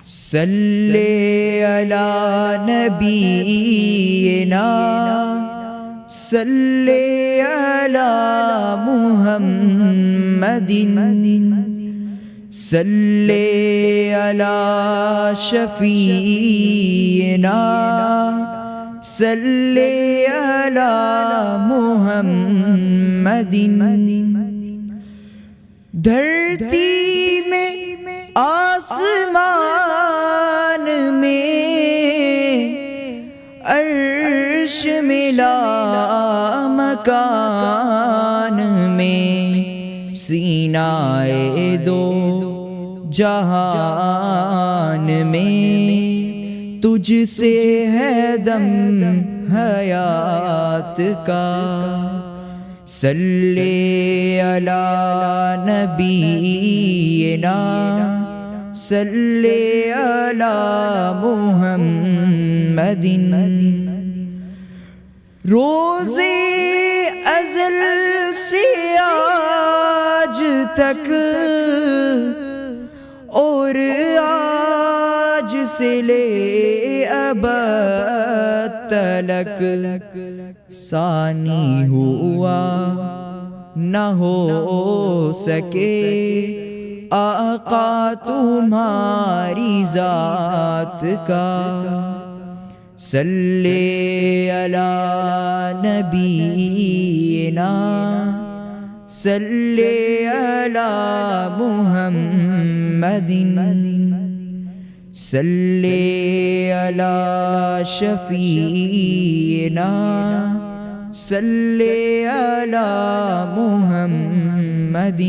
صلی علی نبینا صلی علی محمد صلی علی شفیعنا صلی علی محمد۔ دھرتی میں آسمان میں عرش ملا مکان میں، سینہ دو جہان میں تجھ سے ہے دم حیات کا۔ صلی علی نبینا صلی علی محمد۔ روز ازل سے آج تک اور آج سے لے ابد تلک، ثانی ہوا نہ ہو سکے آقا تمہاری ذات کا۔ صلی علی نبینا صلی علی محمد صلی علی شفیعنا صلی علی محمد۔